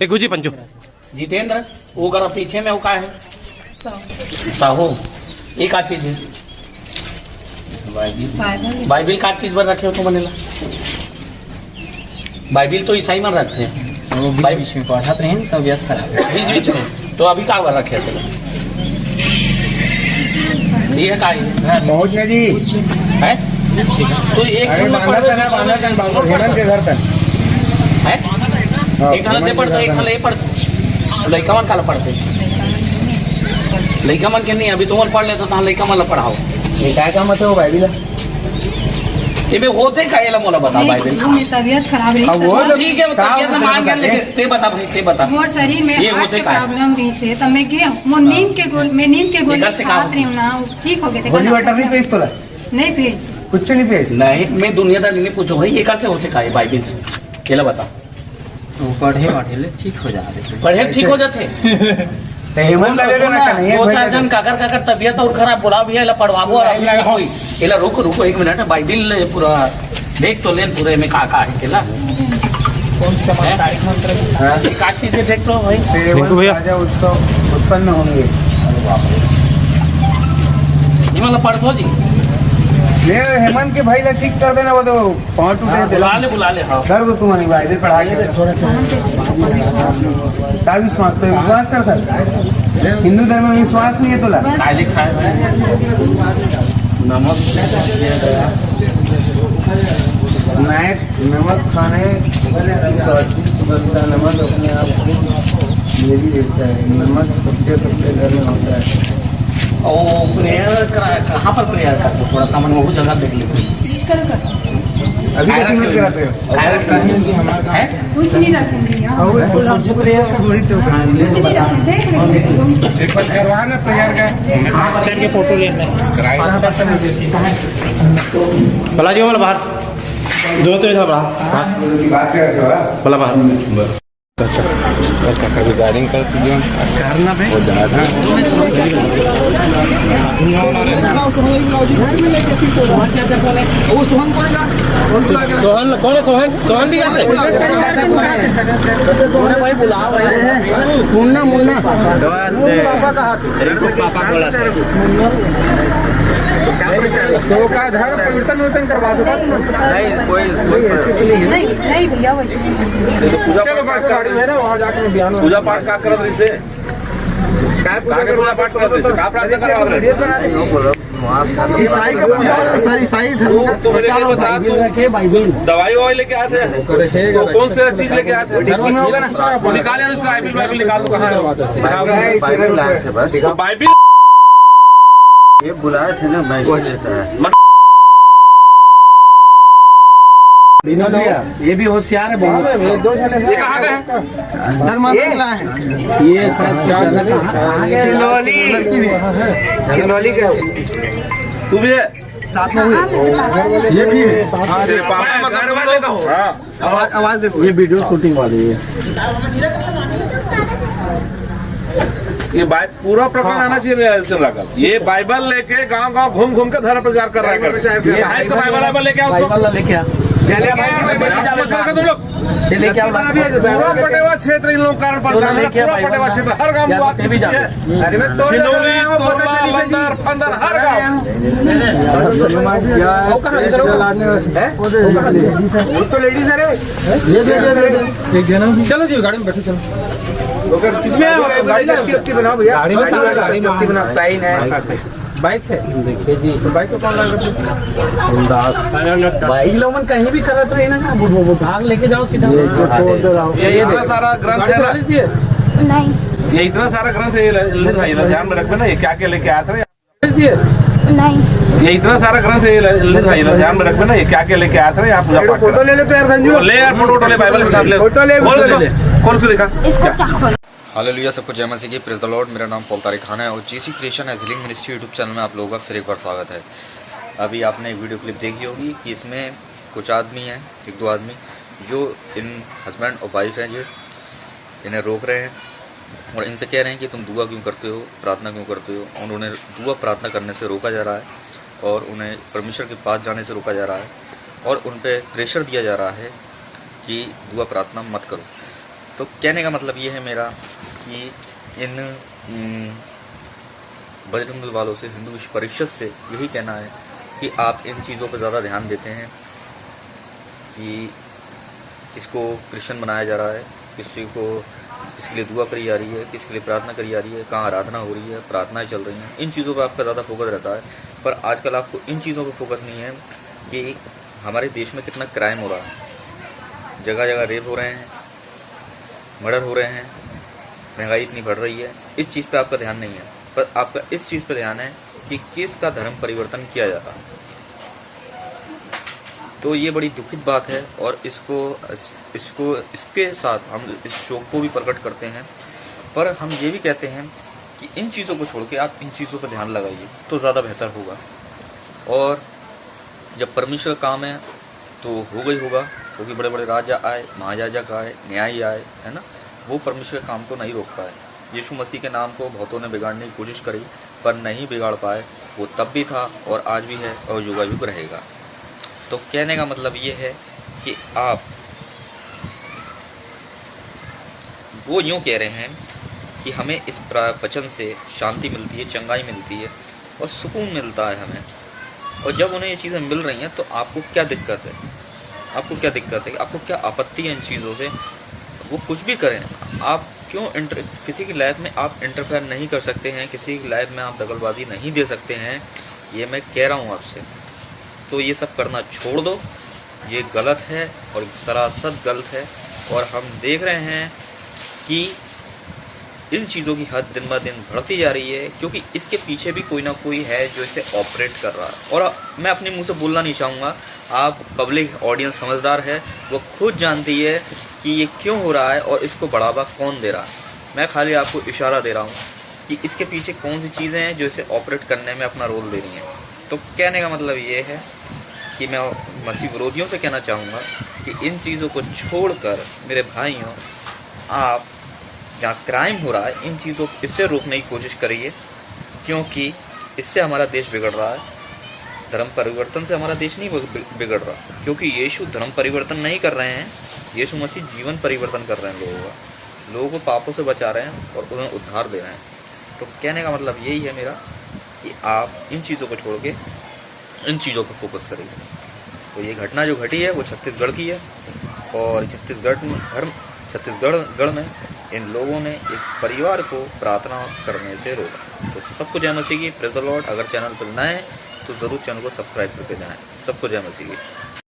एक गुजी पंचो जितेंद्र वो करो पीछे में वो का है साहू ये का चीज है बाइबिल का चीज पर रखे हो तो बनेला बाइबिल तो ईसाई मन रखते हैं बीच में पढ़ाते हैं तबियत खराब बीच में तो अभी का बार रखे सर ये का है बहुत जी है तो एक के घर तक है एक खाना दे पड़ता एक खाना ये पढ़ता लड़का मन काला पढ़ते लड़का मन के नहीं अभी तुम पढ़ लेते तो लड़का मन पढ़ाओ ये क्या काम है वो बाइबिल ये होते का ये मोला बता बाइबिल तबियत खराब रही वो ठीक है तबियत में मान गया लेकिन ते बता भाई ते बता मोर शरीर में ये होते का प्रॉब्लम रही से तब मैं गया मोर नींद के गोली खात रही हूं ना ठीक हो गए गोली वाटर नहीं पेश तोला नहीं पेश कुछ नहीं पेश नहीं मैं दुनियादारी नहीं पूछो भाई ये कैसे होते का ये बाइबिल से केला बता पढ़े वाढ़े ठीक हो जाते पढ़े ठीक हो जाते दो चार जन काकर तबियत और खराब बुला भी है पढ़वाबो एला रुको रुको एक मिनट बाइबिल पूरा देख तो लेन पूरे में का है केला का चीज देख लो भाई राजा उत्सव उत्पन्न होंगे मतलब पढ़ो जी ये हेमंत के भाई ला ठीक कर देना वो तो पाँव टूटे बुला ले हाँ कर दो तुम्हारी बाइबिल पढ़ा के क्या विश्वास तो विश्वास करता हिंदू धर्म में विश्वास नहीं है तो ला क्या लिखा है नमक नायक नमक खाने स्वादिष्ट बनता नमक अपने आप को ये भी देता है नमक सबके घर में होता है और प्रेयर कहाँ पर प्रेयर करते हो थोड़ा सा मन वो जगह देख लीजिए अभी कराते हो कुछ नहीं रखेंगे एक बार करवा ना तैयार का के फोटो लेने भला जी वाला बाहर जो तो ऐसा बाहर भला बाहर रिगार्डिंग करना भाई सोहन कौन है सोहन भी गाते भाई बुलाओ भाई मुन्ना मुन्ना तो का घर कीर्तन करवा दो नहीं भैया चलो गाड़ी में ना वहाँ जाकर बयान पूजा पाठ का करब इसे काय पूजा पाठ करब इसे का प्रार्थना करब ईसाई का पूजा सर ईसाई धर्म तो मेरे को बता बाइबिल दवाई ववाई लेके आते हैं तो कौन से चीज लेके आते हैं धर्म में होगा ना निकाले उसका बाइबिल निकाल दो कहाँ बाइबिल ये बुलाए थे ना मैं देता है ये भी होशियार है बहुत ये कहाँ गए ये चिंदौली का तू भी है साथ में ये भी आवाज देखो ये वीडियो शूटिंग वाली है ये पूरा प्रकरण आना चाहिए चंद्रा का ये बाइबल लेके गांव गांव घूम घूम के धर्म प्रचार कर रहा है बाइबल लेके आओ लेके आ तुम लोग पूरा पटेवा क्षेत्र इन लोग कारण पड़ता है पूरा पटेवा क्षेत्र हर गांव हर गांव तो लेडीज है चलो जी गाड़ी में बैठो चलो बनाओ भैया गाड़ी में साइन है बाइक है देखिए जी तो बाइक को कौन लगा भाई लोग कहीं भी करते रहे ना वो भाग लेके जाओ सीधा ये इतना सारा ग्रंथ है नहीं ये इतना सारा ग्रंथ है ध्यान में रखना ये क्या क्या लेके आते हैं नहीं ये इतना सारा ग्रंथ है ध्यान में रखना ये क्या क्या लेके आते हैं आप पूजा पाठ फोटो ले लेते यार संजू ले यार फोटो ले बाइबल के साथ ले फोटो ले कौन सा देखा हालेलुया, सबको जय मसीह की, प्रेज़ द लॉर्ड। मेरा नाम पॉल तारिक खान है और GC creation as healing ministry YouTube channel में आप लोगों का फिर एक बार स्वागत है। अभी आपने एक वीडियो क्लिप देखी होगी कि इसमें कुछ आदमी हैं, एक दो आदमी जो इन हस्बैंड और वाइफ हैं जो इन्हें रोक रहे हैं और इनसे कह रहे हैं कि तुम दुआ क्यों करते हो, प्रार्थना क्यों करते हो। और उन्हें दुआ प्रार्थना करने से रोका जा रहा है और उन्हें परमेश्वर के पास जाने से रोका जा रहा है और उन पर प्रेशर दिया जा रहा है कि दुआ प्रार्थना मत करो। तो कहने का मतलब ये है मेरा कि इन बजरंग दल वालों से, हिंदू विश्व परिषद से यही कहना है कि आप इन चीज़ों पर ज़्यादा ध्यान देते हैं कि किसको क्रिश्चियन बनाया जा रहा है, किसके लिए दुआ करी जा रही है, किसके लिए प्रार्थना करी जा रही है, कहाँ आराधना हो रही है, प्रार्थनाएं चल रही हैं। इन चीज़ों पर आपका ज़्यादा फोकस रहता है, पर आजकल आपको इन चीज़ों पर फोकस नहीं है कि हमारे देश में कितना क्राइम हो रहा है। जगह जगह रेप हो रहे हैं, मर्डर हो रहे हैं, महंगाई इतनी बढ़ रही है। इस चीज़ पे आपका ध्यान नहीं है, पर आपका इस चीज़ पे ध्यान है कि किसका धर्म परिवर्तन किया जाता है। तो ये बड़ी दुखित बात है और इसके साथ हम इस शोक को भी प्रकट करते हैं, पर हम ये भी कहते हैं कि इन चीज़ों को छोड़ के आप इन चीज़ों पर ध्यान लगाइए तो ज़्यादा बेहतर होगा। और जब परमेश्वर का काम है तो हो गई होगा, क्योंकि बड़े बड़े राजा आए, महाराजा आए, न्यायी आए, है ना, वो परमेश्वर के काम को नहीं रोक पाए। यीशु मसीह के नाम को बहुतों ने बिगाड़ने की कोशिश करी पर नहीं बिगाड़ पाए। वो तब भी था और आज भी है और युगायुग रहेगा। तो कहने का मतलब ये है कि आप वो यूँ कह रहे हैं कि हमें इस वचन से शांति मिलती है, चंगाई मिलती है और सुकून मिलता है हमें। और जब उन्हें ये चीज़ें मिल रही हैं तो आपको क्या दिक्कत है? आपको क्या दिक्कत है? आपको क्या आपत्ति है इन चीज़ों से? वो कुछ भी करें, आप क्यों किसी की लाइफ में आप इंटरफेयर नहीं कर सकते हैं, किसी की लाइफ में आप दखलबाजी नहीं दे सकते हैं, ये मैं कह रहा हूँ आपसे। तो ये सब करना छोड़ दो, ये गलत है और सरासर गलत है। और हम देख रहे हैं कि इन चीज़ों की हद दिन ब दिन बढ़ती जा रही है, क्योंकि इसके पीछे भी कोई ना कोई है जो इसे ऑपरेट कर रहा है। और मैं अपने मुंह से बोलना नहीं चाहूँगा, आप पब्लिक ऑडियंस समझदार है, वो खुद जानती है कि ये क्यों हो रहा है और इसको बढ़ावा कौन दे रहा है। मैं खाली आपको इशारा दे रहा हूँ कि इसके पीछे कौन सी चीज़ें हैं जो इसे ऑपरेट करने में अपना रोल दे रही हैं। तो कहने का मतलब ये है कि मैं मसीह विरोधियों से कहना चाहूँगा कि इन चीज़ों को छोड़कर मेरे भाइयों, आप जहाँ क्राइम हो रहा है इन चीज़ों इससे रोकने की कोशिश करिए, क्योंकि इससे हमारा देश बिगड़ रहा है। धर्म परिवर्तन से हमारा देश नहीं बिगड़ रहा, क्योंकि यीशु धर्म परिवर्तन नहीं कर रहे हैं, यीशु मसीह जीवन परिवर्तन कर रहे हैं। लोगों को पापों से बचा रहे हैं और उन्हें उद्धार दे रहे हैं। तो कहने का मतलब यही है मेरा कि आप इन चीज़ों को छोड़ के इन चीज़ों पर फोकस करिए। तो ये घटना जो घटी है वो छत्तीसगढ़ की है, और छत्तीसगढ़ में इन लोगों ने एक परिवार को प्रार्थना करने से रोका। तो सबको जय मसीह की, प्रेज़ द लॉर्ड। अगर चैनल पर नए हैं तो ज़रूर चैनल को सब्सक्राइब करके जाएं। सबको जय मसीह की।